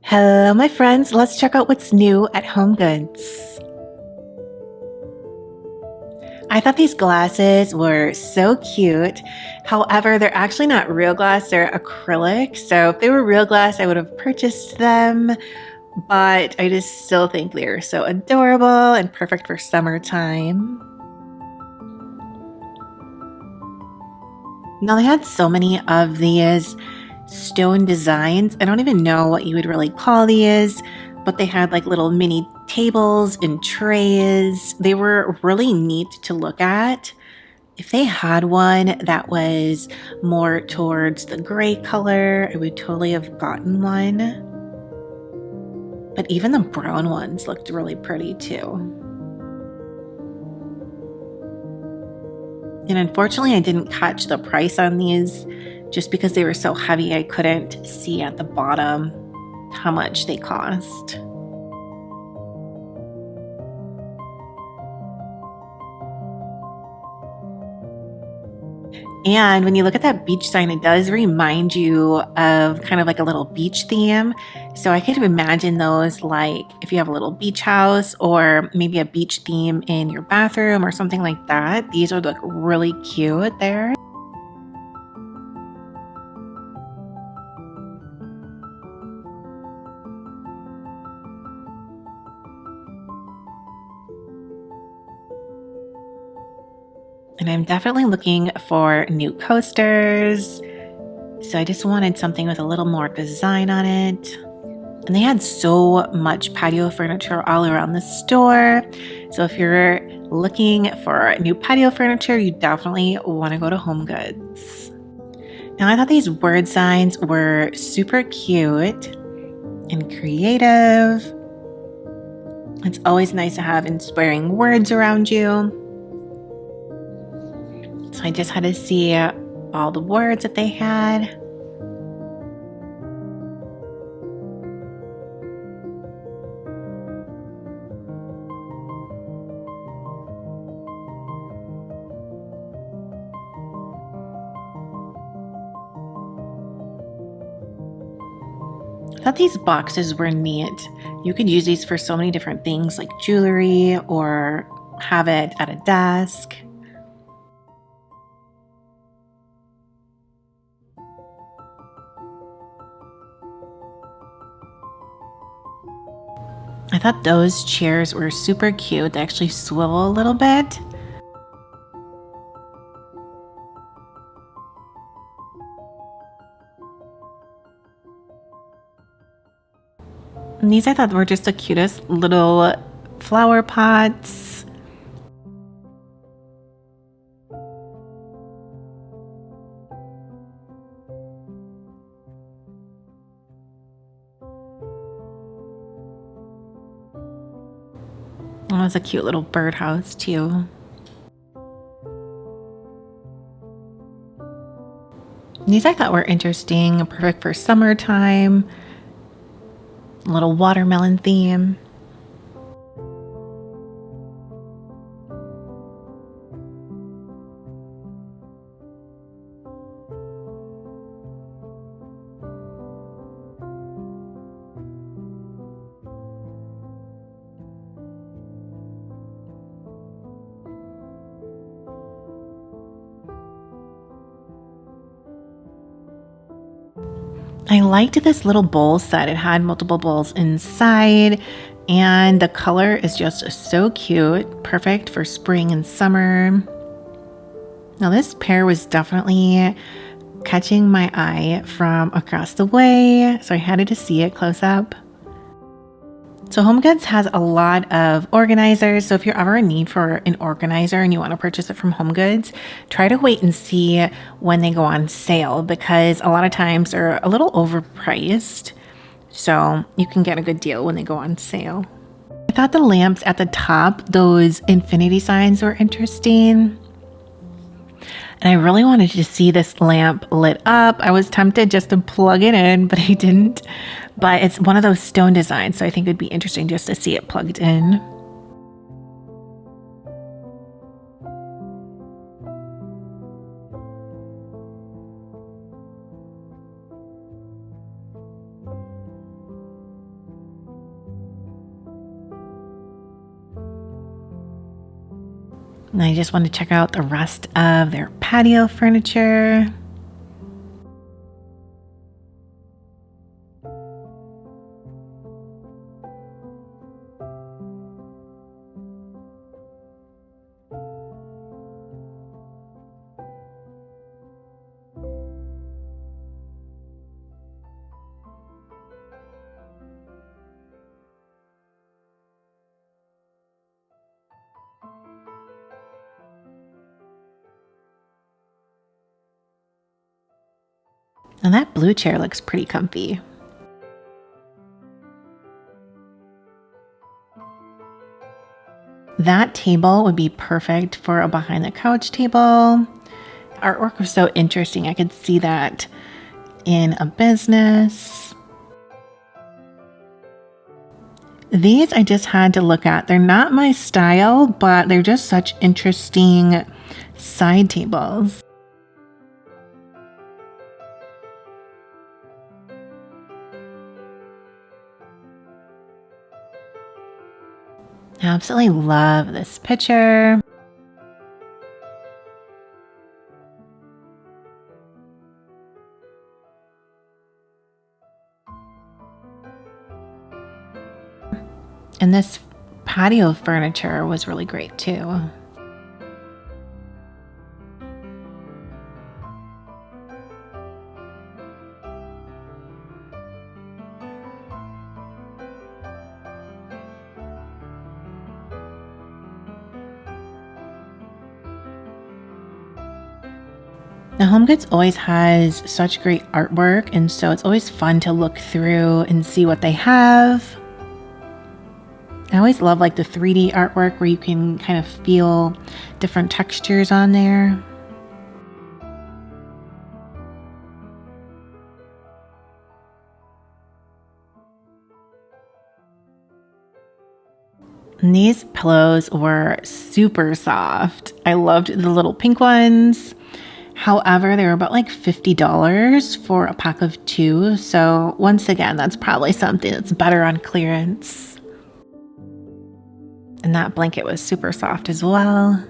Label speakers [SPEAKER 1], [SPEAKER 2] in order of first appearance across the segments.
[SPEAKER 1] Hello, my friends. Let's check out what's new at Homegoods. I thought these glasses were so cute. However, they're actually not real glass, they're acrylic. So if they were real glass, I would have purchased them, but I just still think they're so adorable and perfect for summertime. Now, they had so many of these stone designs. I don't even know what you would really call these, but they had like little mini tables and trays. They were really neat to look at. If they had one that was more towards the gray color, I would totally have gotten one. But even the brown ones looked really pretty too. And unfortunately, I didn't catch the price on these just because they were so heavy. I couldn't see at the bottom how much they cost. And when you look at that beach sign, it does remind you of kind of like a little beach theme. So I could imagine those like if you have a little beach house or maybe a beach theme in your bathroom or something like that. These would look really cute there. And I'm definitely looking for new coasters. So I just wanted something with a little more design on it. And they had so much patio furniture all around the store. So if you're looking for new patio furniture, you definitely want to go to HomeGoods. Now, I thought these word signs were super cute and creative. It's always nice to have inspiring words around you. So I just had to see all the words that they had. I thought these boxes were neat. You could use these for so many different things like jewelry or have it at a desk. I thought those chairs were super cute. They actually swivel a little bit. And these I thought were just the cutest little flower pots. Oh, that's a cute little birdhouse too. These I thought were interesting, perfect for summertime. A little watermelon theme. I liked this little bowl set. It had multiple bowls inside, and the color is just so cute. Perfect for spring and summer. Now, this pair was definitely catching my eye from across the way, so I had to see it close up. So HomeGoods has a lot of organizers. So if you're ever in need for an organizer and you want to purchase it from HomeGoods, try to wait and see when they go on sale because a lot of times they're a little overpriced. So you can get a good deal when they go on sale. I thought the lamps at the top, those infinity signs were interesting. And I really wanted to see this lamp lit up. I was tempted just to plug it in, but I didn't. But it's one of those stone designs, so I think it'd be interesting just to see it plugged in. And I just want to check out the rest of their patio furniture. And that blue chair looks pretty comfy. That table would be perfect for a behind the couch table. Artwork was so interesting. I could see that in a business. These I just had to look at. They're not my style, but they're just such interesting side tables. I absolutely love this picture. And this patio furniture was really great too. Now, Homegoods always has such great artwork, and so it's always fun to look through and see what they have. I always love like the 3D artwork where you can kind of feel different textures on there. And these pillows were super soft. I loved the little pink ones. However, they were about like $50 for a pack of 2. So once again, that's probably something that's better on clearance. And that blanket was super soft as well.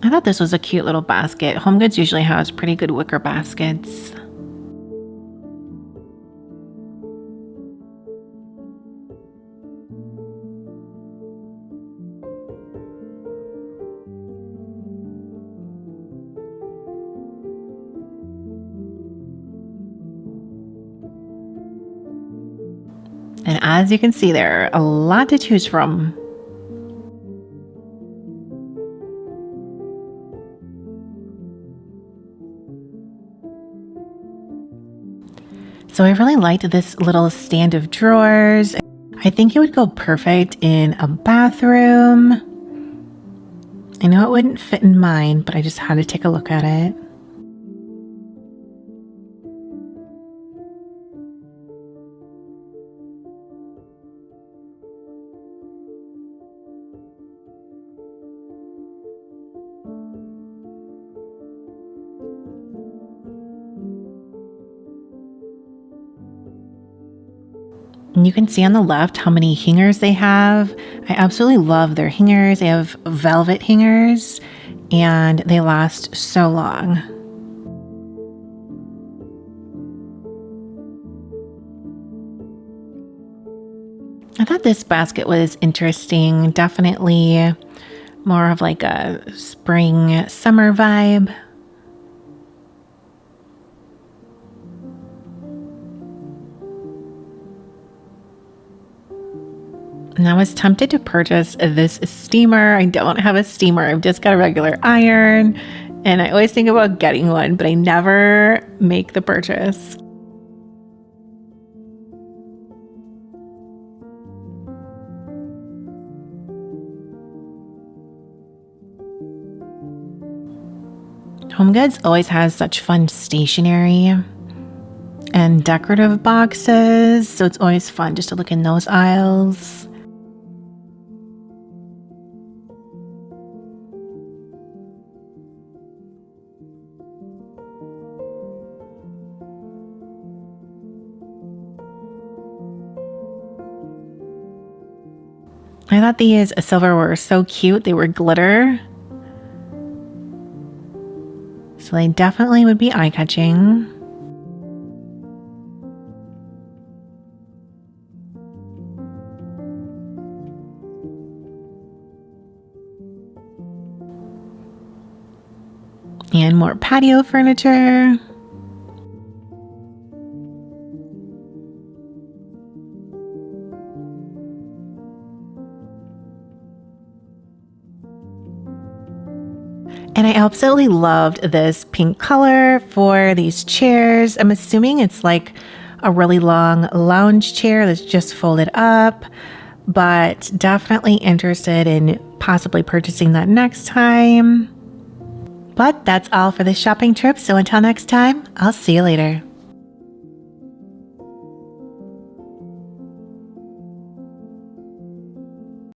[SPEAKER 1] I thought this was a cute little basket. Homegoods usually has pretty good wicker baskets. And as you can see, there are a lot to choose from. So I really liked this little stand of drawers. I think it would go perfect in a bathroom. I know it wouldn't fit in mine, but I just had to take a look at it. And you can see on the left how many hangers they have. I absolutely love their hangers. They have velvet hangers and they last so long. I thought this basket was interesting. Definitely more of like a spring summer vibe. And I was tempted to purchase this steamer. I don't have a steamer. I've just got a regular iron. And I always think about getting one, but I never make the purchase. HomeGoods always has such fun stationery and decorative boxes, so it's always fun just to look in those aisles. I thought these silverware were so cute. They were glitter. So they definitely would be eye-catching. And more patio furniture. And I absolutely loved this pink color for these chairs. I'm assuming it's like a really long lounge chair that's just folded up, but definitely interested in possibly purchasing that next time. But that's all for this shopping trip, so until next time, I'll see you later.